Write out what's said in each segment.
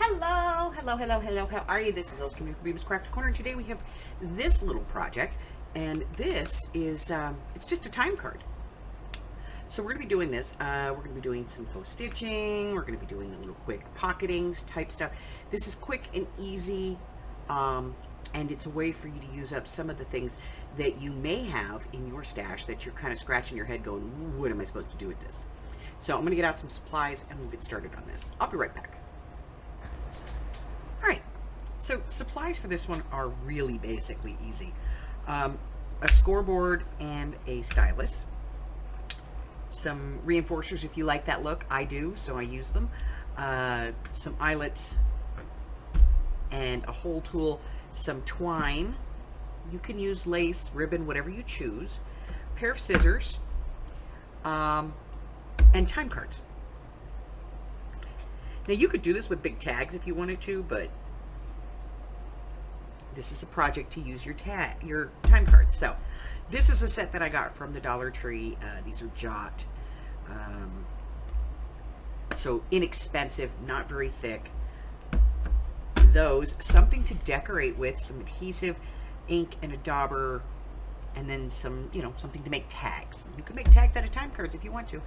Hello, hello, hello, hello. How are you? This is Elsa from Bemis Craft Corner, and today we have this little project, and this is it's just a time card. So we're going to be doing this. We're going to be doing some faux stitching. We're going to be doing a little quick pocketing type stuff. This is quick and easy, and it's a way for you to use up some of the things that you may have in your stash that you're kind of scratching your head going, what am I supposed to do with this? So I'm going to get out some supplies and we'll get started on this. I'll be right back. Alright, so supplies for this one are really basically easy. A scoreboard and a stylus. Some reinforcers if you like that look. I do, so I use them. Some eyelets and a hole tool. Some twine. You can use lace, ribbon, whatever you choose. A pair of scissors. And time cards. Now you could do this with big tags if you wanted to, but this is a project to use your time cards. So this is a set that I got from the Dollar Tree. These are Jot. So inexpensive, not very thick. Those, something to decorate with, some adhesive, ink, and a dauber, and then some, something to make tags. You can make tags out of time cards if you want to,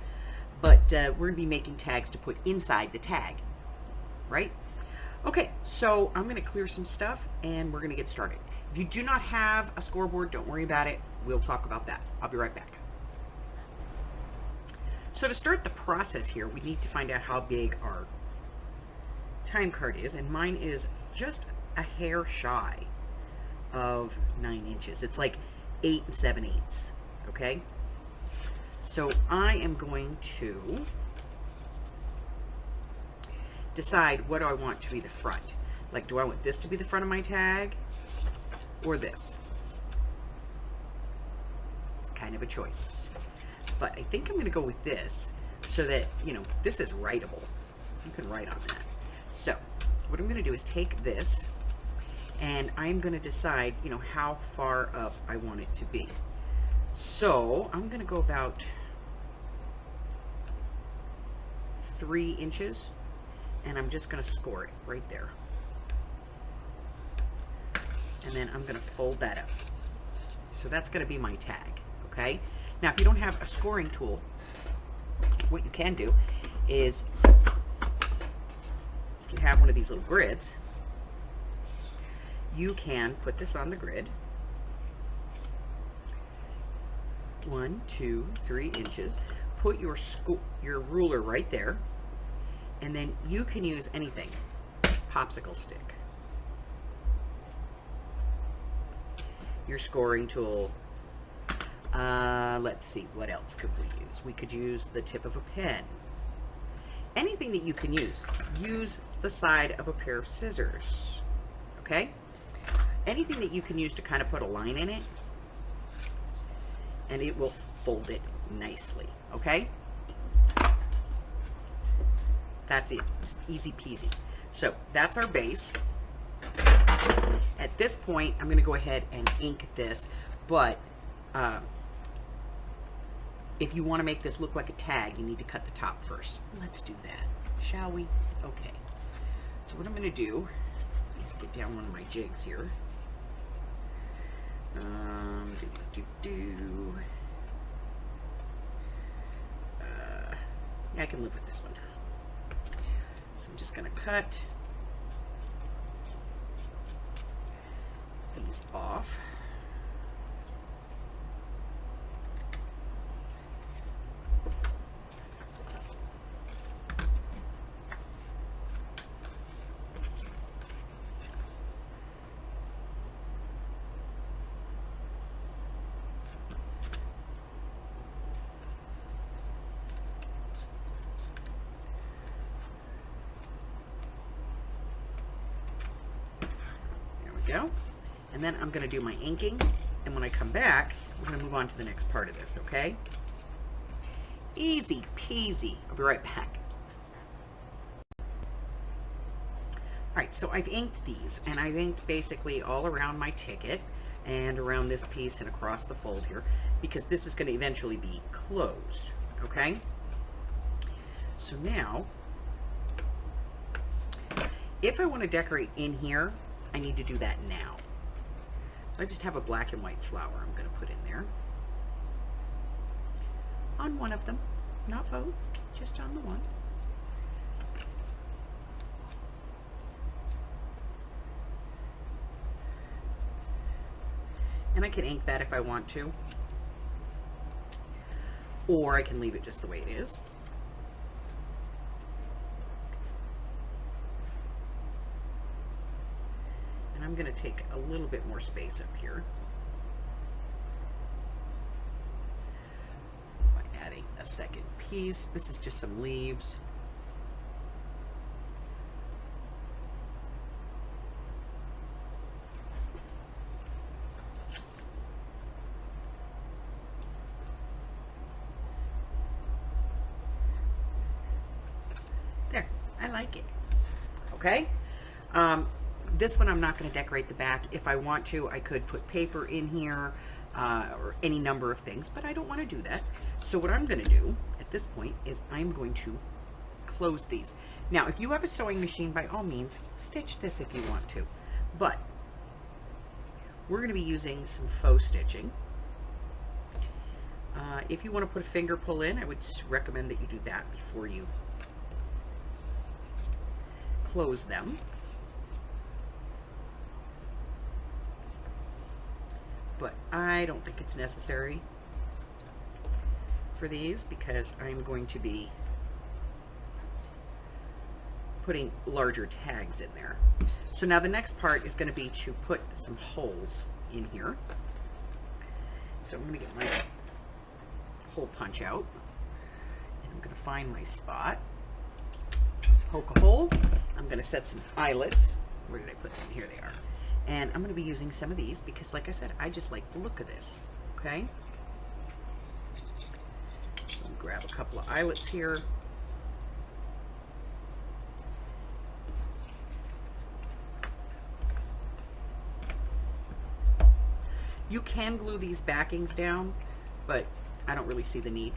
but we're going to be making tags to put inside the tag, right? Okay, so I'm going to clear some stuff and we're going to get started. If you do not have a scoreboard, don't worry about it. We'll talk about that. I'll be right back. So to start the process here, we need to find out how big our time card is, and mine is just a hair shy of 9 inches. It's like 8 7/8, okay? So I am going to decide what do I want to be the front. Like, do I want this to be the front of my tag or this? It's kind of a choice. But I think I'm going to go with this so that, this is writable. You can write on that. So what I'm going to do is take this and I'm going to decide, how far up I want it to be. So I'm going to go about 3 inches. And I'm just going to score it right there. And then I'm going to fold that up. So that's going to be my tag, okay? Now, if you don't have a scoring tool, what you can do is, if you have one of these little grids, you can put this on the grid. 1, 2, 3 inches. Put your ruler right there. And then you can use anything. Popsicle stick. Your scoring tool. Let's see, what else could we use? We could use the tip of a pen. Anything that you can use. Use the side of a pair of scissors. Okay? Anything that you can use to kind of put a line in it. And it will fold it nicely. Okay? That's it. It's easy peasy. So that's our base. At this point, I'm going to go ahead and ink this, but if you want to make this look like a tag, you need to cut the top first. Let's do that, shall we? Okay. So what I'm going to do is get down one of my jigs here. Yeah, I can live with this one. So I'm just going to cut these off. Go. And then I'm going to do my inking, and when I come back, we're going to move on to the next part of this, okay? Easy peasy. I'll be right back. Alright, so I've inked these, and I've inked basically all around my ticket and around this piece and across the fold here, because this is going to eventually be closed, okay? So now, If I want to decorate in here, I need to do that now. So I just have a black and white flower I'm going to put in there. On one of them, not both, just on the one. And I can ink that if I want to, or I can leave it just the way it is. And I'm going to take a little bit more space up here by adding a second piece. This is just some leaves. There, I like it. Okay. This one I'm not going to decorate the back. If I want to, I could put paper in here or any number of things, but I don't want to do that. So what I'm going to do at this point is I'm going to close these. Now, if you have a sewing machine, by all means, stitch this if you want to. But we're going to be using some faux stitching. If you want to put a finger pull in, I would recommend that you do that before you close them. But I don't think it's necessary for these because I'm going to be putting larger tags in there. So now the next part is going to be to put some holes in here. So I'm going to get my hole punch out and I'm going to find my spot, poke a hole. I'm going to set some eyelets. Where did I put them? Here they are. And I'm going to be using some of these because, like I said, I just like the look of this. Okay? So I'll grab a couple of eyelets here. You can glue these backings down, but I don't really see the need.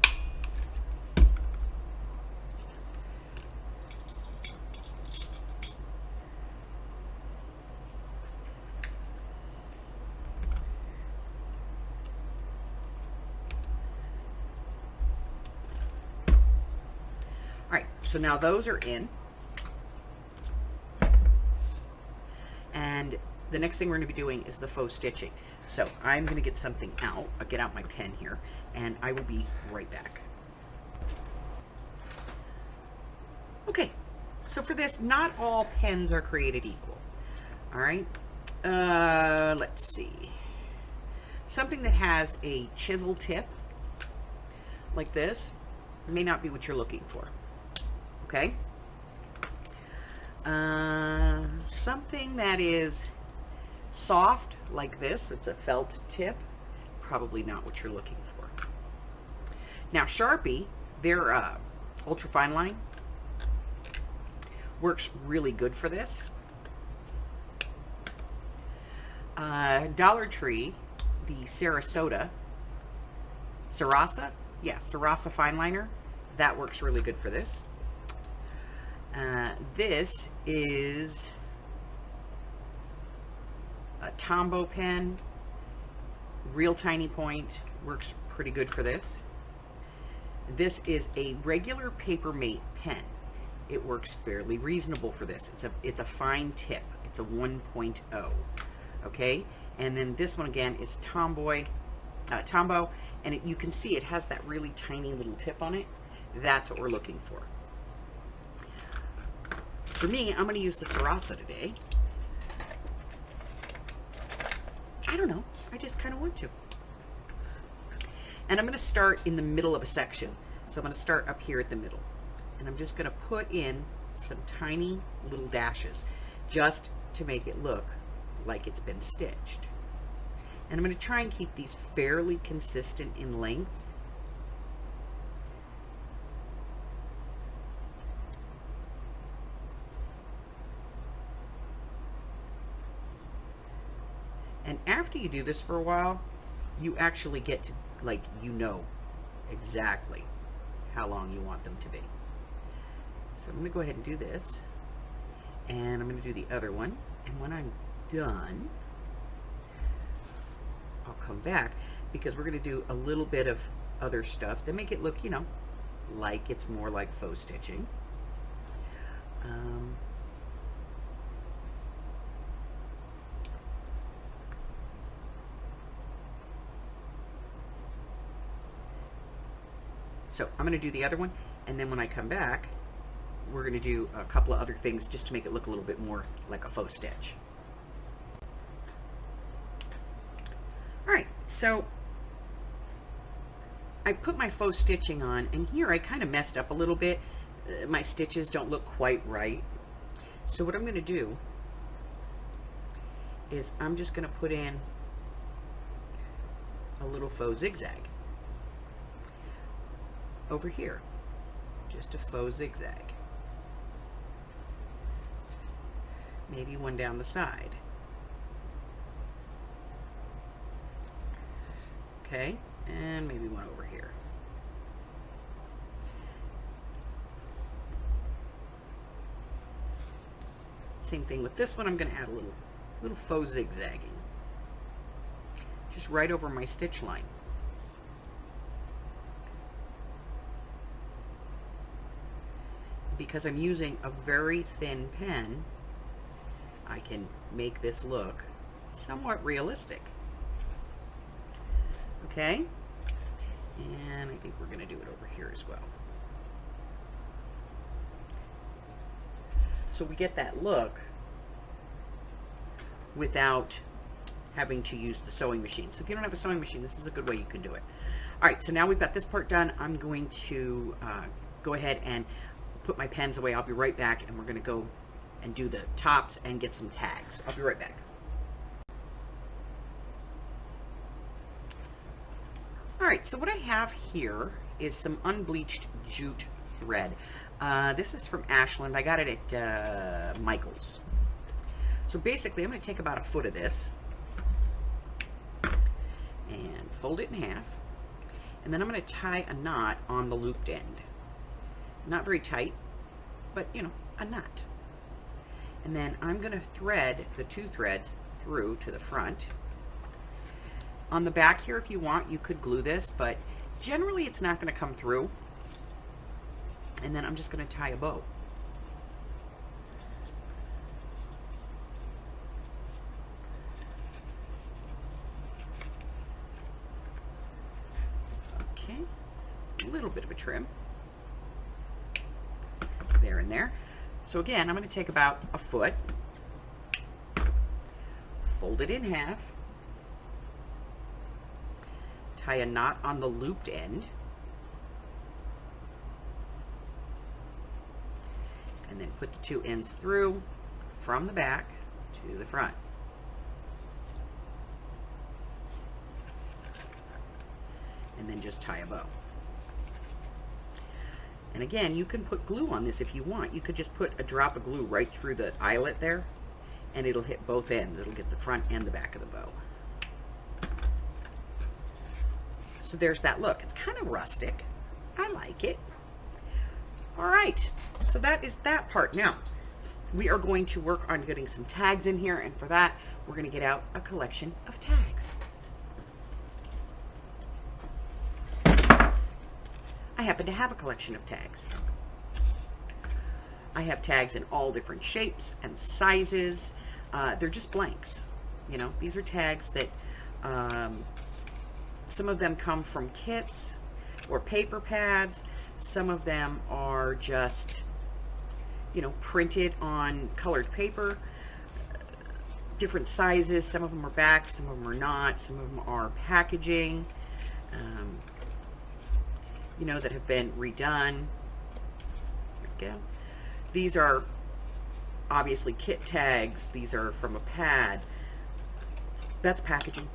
So now those are in. And the next thing we're going to be doing is the faux stitching. So I'm going to get something out. I'll get out my pen here and I will be right back. Okay, so for this, not all pens are created equal. All right, let's see. Something that has a chisel tip like this may not be what you're looking for. Okay, something that is soft like this, it's a felt tip, probably not what you're looking for. Now Sharpie, their ultra fine line works really good for this. Dollar Tree, the Sarasa fine liner, that works really good for this. This is a Tombow pen, real tiny point, works pretty good for this. This is a regular Papermate pen. It works fairly reasonable for this. It's a fine tip. It's a 1.0. Okay, and then this one again is Tombow, and you can see it has that really tiny little tip on it. That's what we're looking for. For me, I'm going to use the Sarasa today. I don't know. I just kind of want to. And I'm going to start in the middle of a section. So I'm going to start up here at the middle. And I'm just going to put in some tiny little dashes just to make it look like it's been stitched. And I'm going to try and keep these fairly consistent in length. And after you do this for a while, you actually get to, like, you know exactly how long you want them to be. So I'm going to go ahead and do this. And I'm going to do the other one. And when I'm done, I'll come back because we're going to do a little bit of other stuff to make it look, you know, like it's more like faux stitching. So I'm going to do the other one, and then when I come back, we're going to do a couple of other things just to make it look a little bit more like a faux stitch. All right, so I put my faux stitching on, and here I kind of messed up a little bit. My stitches don't look quite right. So what I'm going to do is I'm just going to put in a little faux zigzag over here, just a faux zigzag, maybe one down the side. Okay, and maybe one over here. Same thing with this one. I'm going to add a little faux zigzagging just right over my stitch line. Because I'm using a very thin pen, I can make this look somewhat realistic. Okay, and I think we're going to do it over here as well. So we get that look without having to use the sewing machine. So if you don't have a sewing machine, this is a good way you can do it. All right, so now we've got this part done. I'm going to go ahead and put my pens away. I'll be right back, and we're going to go and do the tops and get some tags. I'll be right back. All right, so what I have here is some unbleached jute thread. This is from Ashland. I got it at Michael's. So basically, I'm going to take about a foot of this and fold it in half, and then I'm going to tie a knot on the looped end. Not very tight, but you know, a knot. And then I'm going to thread the two threads through to the front. On the back here, if you want, you could glue this, but generally it's not going to come through. And then I'm just going to tie a bow. Okay, a little bit of a trim. There and there. So again, I'm going to take about a foot, fold it in half, tie a knot on the looped end, and then put the two ends through from the back to the front. And then just tie a bow. And again, you can put glue on this if you want. You could just put a drop of glue right through the eyelet there, and it'll hit both ends. It'll get the front and the back of the bow. So there's that look. It's kind of rustic. I like it. All right, so that is that part. Now, we are going to work on getting some tags in here, and for that, we're going to get out a collection of tags. I happen to have a collection of tags. I have tags in all different shapes and sizes. They're just blanks. You know, these are tags that some of them come from kits or paper pads. Some of them are just, you know, printed on colored paper. Different sizes. Some of them are back, some of them are not. Some of them are packaging. You know, that have been redone. There we go. These are obviously kit tags. These are from a pad. That's packaging.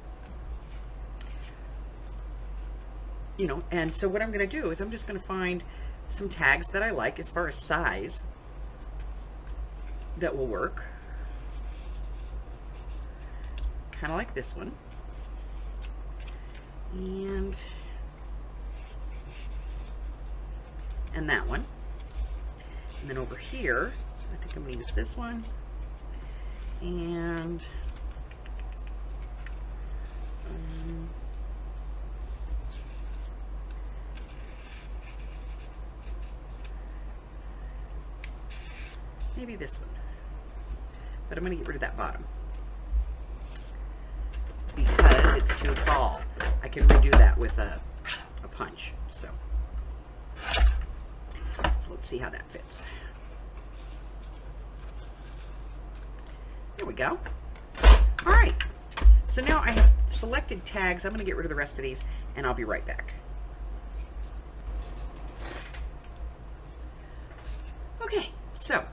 You know, and so what I'm going to do is I'm just going to find some tags that I like as far as size that will work. Kind of like this one. And that one. And then over here, I think I'm going to use this one. And maybe this one. But I'm going to get rid of that bottom because it's too tall. I can redo that with a punch. So let's see how that fits. There we go. All right. So now I have selected tags. I'm going to get rid of the rest of these, and I'll be right back. Okay, so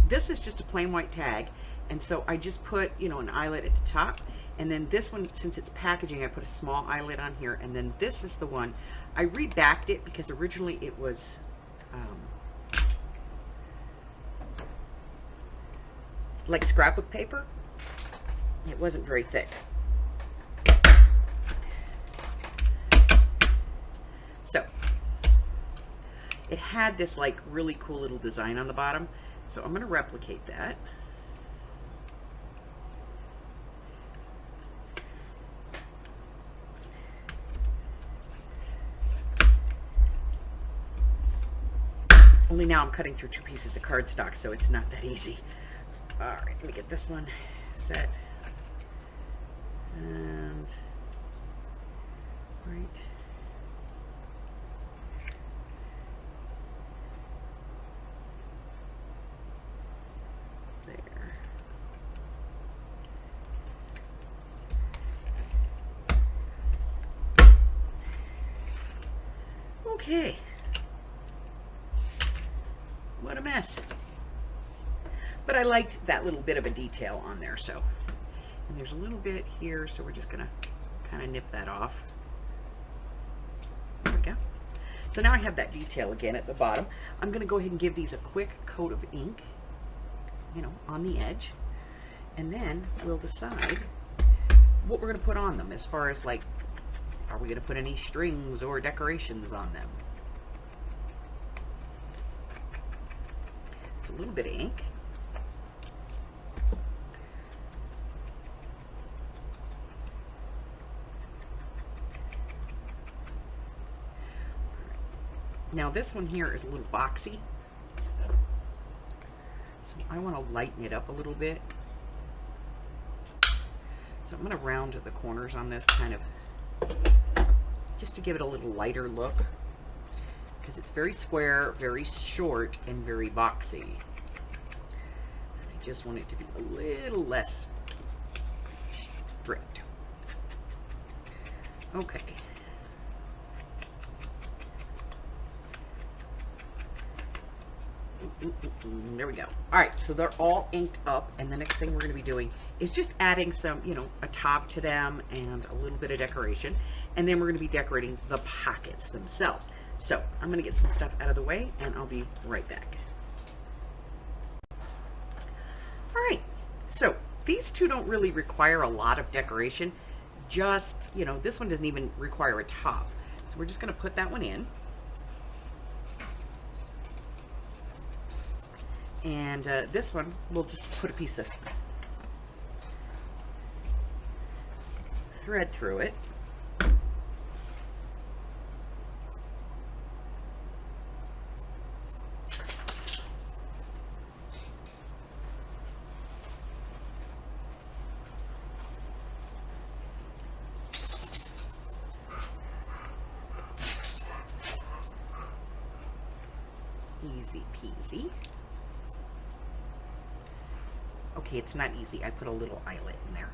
this is just a plain white tag, and so I just put, you know, an eyelet at the top, and then this one, since it's packaging, I put a small eyelet on here, and then this is the one. I rebacked it because originally it was like scrapbook paper. It wasn't very thick. So it had this like really cool little design on the bottom. So I'm going to replicate that. Only now I'm cutting through 2 pieces of cardstock, so it's not that easy. All right, let me get this one set. And right there. Okay. What a mess. But I liked that little bit of a detail on there, so. And there's a little bit here, so we're just gonna kind of nip that off. There we go. So now I have that detail again at the bottom. I'm gonna go ahead and give these a quick coat of ink, you know, on the edge. And then we'll decide what we're gonna put on them as far as like, are we gonna put any strings or decorations on them? So a little bit of ink. Now this one here is a little boxy, so I want to lighten it up a little bit. So I'm going to round the corners on this kind of, just to give it a little lighter look, because it's very square, very short, and very boxy. I just want it to be a little less strict. Okay. There we go. All right, so they're all inked up, and the next thing we're going to be doing is just adding some, you know, a top to them and a little bit of decoration, and then we're going to be decorating the pockets themselves. So I'm going to get some stuff out of the way, and I'll be right back. All right, so these two don't really require a lot of decoration. Just, you know, this one doesn't even require a top. So we're just going to put that one in. And this one, we'll just put a piece of thread through it. Easy peasy. Okay, it's not easy. I put a little eyelet in there.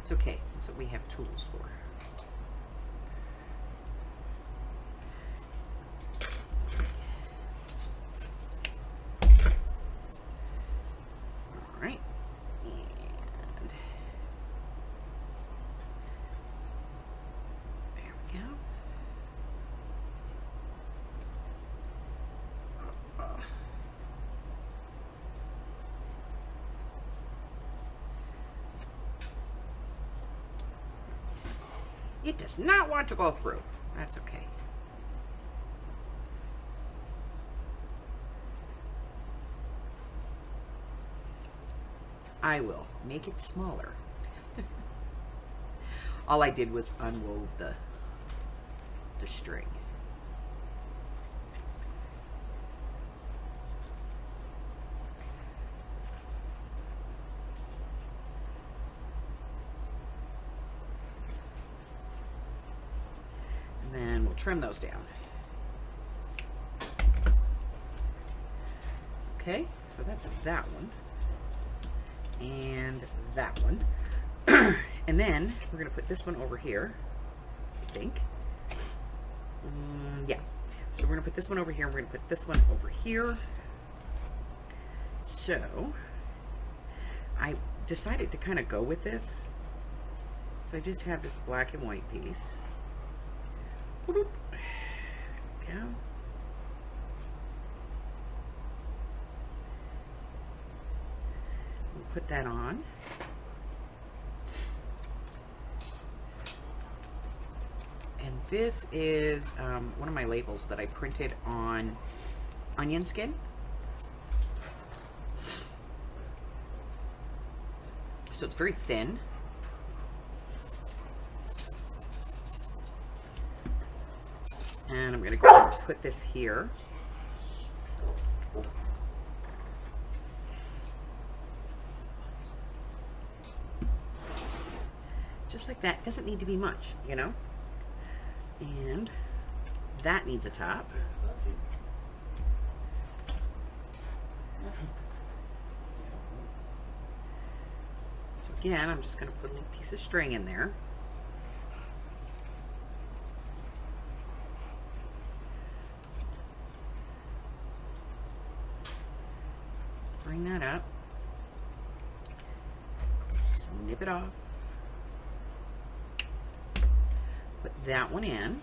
It's okay. That's what we have tools for. All right. And there we go. It does not want to go through. That's okay. I will make it smaller. All I did was unwove the string. And then we'll trim those down. Okay, so that's that one. And that one. And then we're going to put this one over here, I think. Yeah. So we're going to put this one over here, and we're going to put this one over here. So I decided to kind of go with this. So I just have this black and white piece. Yeah. Put that on. And this is one of my labels that I printed on onion skin. So it's very thin. And I'm going to go and put this here. Just like that. Doesn't need to be much, you know? And that needs a top. So again, I'm just going to put a little piece of string in there. Bring that up. Snip it off. Put that one in.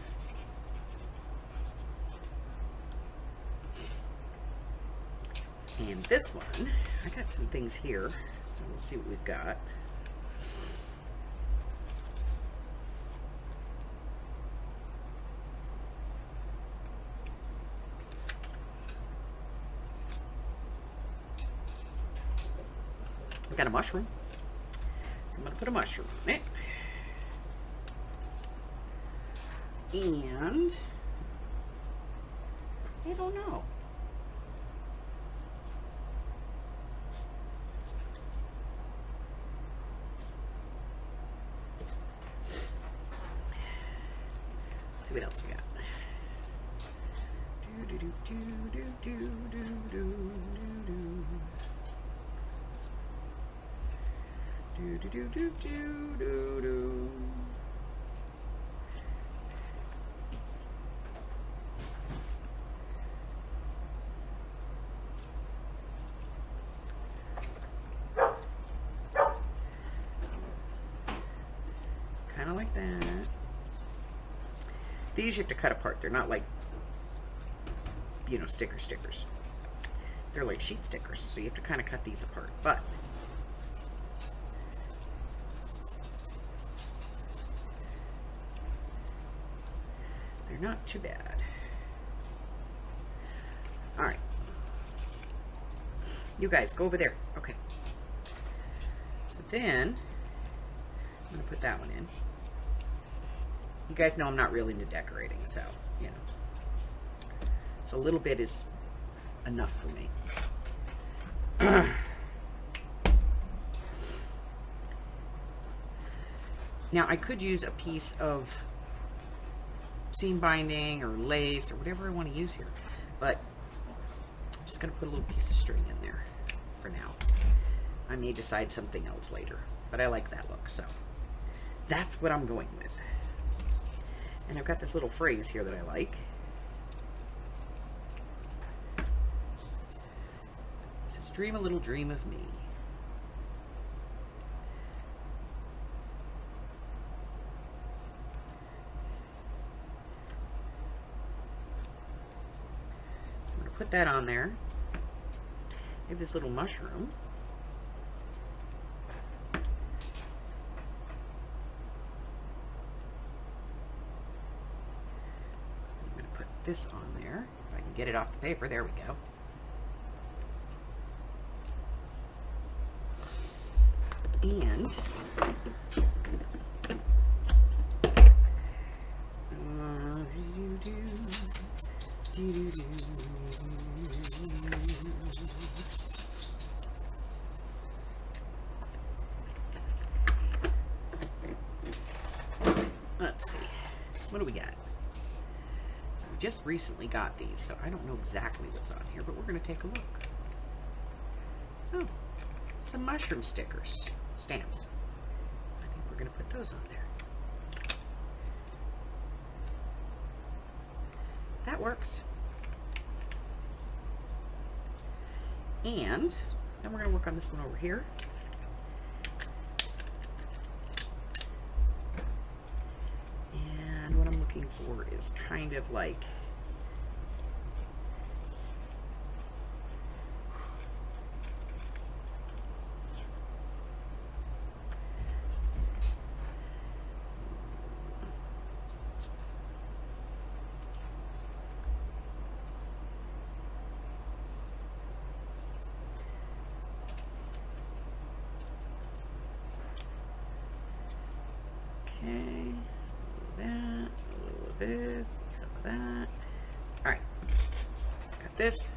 And this one, I got some things here, so we'll see what we've got. I've got a mushroom, so I'm going to put a mushroom on it. And I don't know. Let's see what else we got. Do do do do do do do do do do do do do do. Kind of like that. These you have to cut apart. They're not like, you know, stickers. They're like sheet stickers, so you have to kind of cut these apart. But they're not too bad. All right. You guys, go over there. Okay. So then I'm going to put that one in. You guys know I'm not really into decorating, so, you know. So a little bit is enough for me. Now, I could use a piece of seam binding or lace or whatever I want to use here, but I'm just going to put a little piece of string in there for now. I may decide something else later, but I like that look, so that's what I'm going with. And I've got this little phrase here that I like. It says, "Dream a little dream of me." So I'm going to put that on there. I have this little mushroom. this on there. If I can get it off the paper, there we go. And let's see, what do we got? So we just recently got these, so I don't know exactly what's on here, but we're going to take a look. Oh, some mushroom stickers, stamps. I think we're going to put those on there. That works. And then we're going to work on this one over here. And what I'm looking for is kind of like this, some of that. All right, so I got this.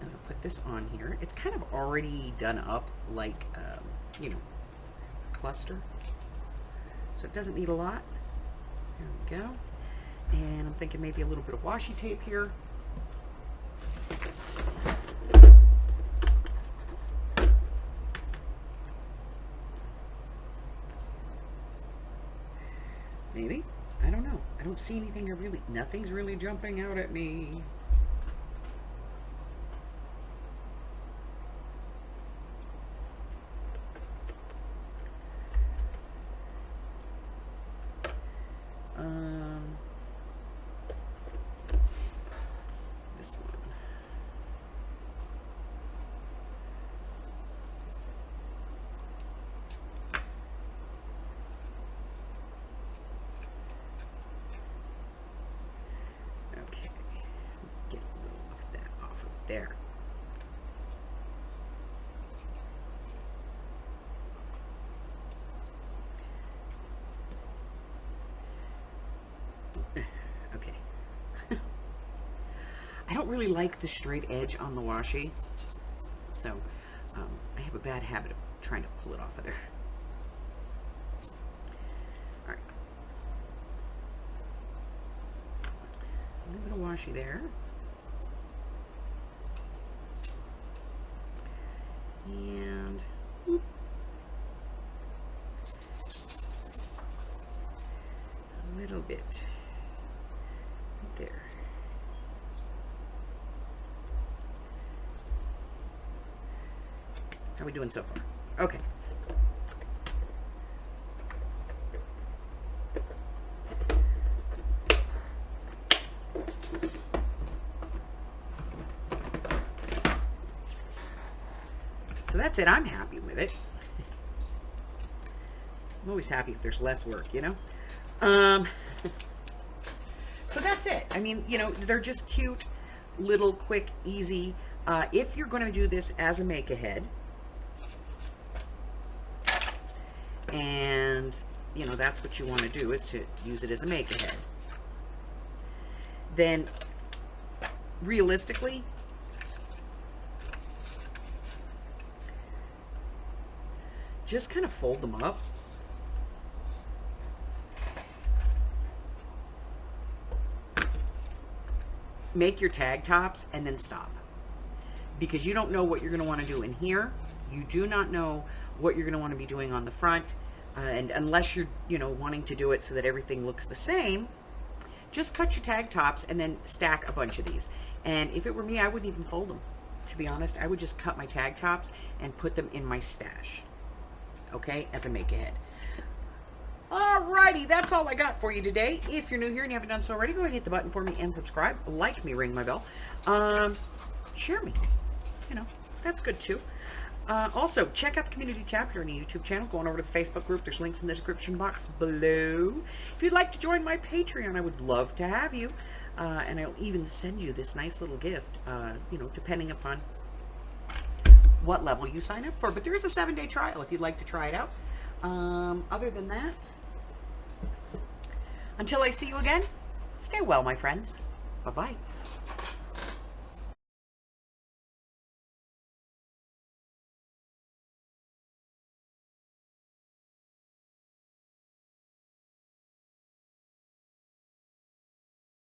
I'm gonna put this on here. It's kind of already done up like, you know, a cluster. So it doesn't need a lot. There we go. And I'm thinking maybe a little bit of washi tape here. Maybe. I don't know. I don't see anything nothing's really jumping out at me. This one. Okay, get a little of that off of there. Okay. I don't really like the straight edge on the washi, so I have a bad habit of trying to pull it off of there. All right. A little bit of washi there. And whoop. A little bit right there. How are we doing so far? Okay. So that's it. I'm happy with it. I'm always happy if there's less work, you know? So that's it. I mean, you know, they're just cute, little, quick, easy. If you're going to do this as a make-ahead, and, you know, that's what you want to do, is to use it as a make-ahead, then realistically, just kind of fold them up. Make your tag tops and then stop. Because you don't know what you're going to want to do in here. You do not know what you're going to want to be doing on the front. And unless you're, you know, wanting to do it so that everything looks the same, just cut your tag tops and then stack a bunch of these. And if it were me, I wouldn't even fold them. To be honest, I would just cut my tag tops and put them in my stash. Okay, as a make-ahead. Alrighty, that's all I got for you today. If you're new here and you haven't done so already, go ahead and hit the button for me and subscribe. Like me, ring my bell. Share me. You know, that's good too. Also, check out the community tab here on the YouTube channel. Go on over to the Facebook group. There's links in the description box below. If you'd like to join my Patreon, I would love to have you. And I'll even send you this nice little gift, you know, depending upon what level you sign up for. But there is a 7-day trial if you'd like to try it out. Other than that, until I see you again, stay well, my friends. Bye-bye.